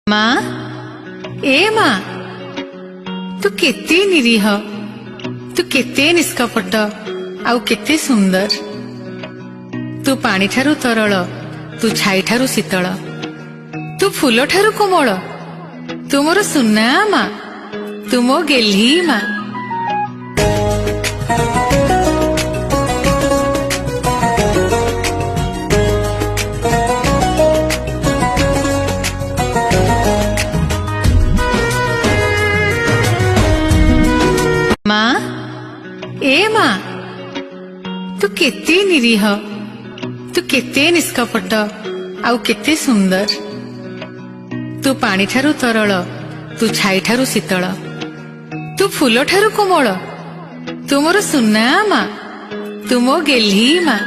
माँ ए माँ तू केते निरीह तू केते निष्कपट आउ केते सुंदर तू पानी ठारू तरल तू छाई ठारू शीतल तू फूल ठारू कोमल तू मोर सुना माँ तू मो गेल्ही माँ। माँ ए माँ तू केते निरीह तू केते निष्कपट आउ केते सुंदर तू पानी ठारू तरल तू छाई ठारू शीतल तू फूल ठारू कोमल तू मोर सुना माँ तू मो गेल्ही माँ।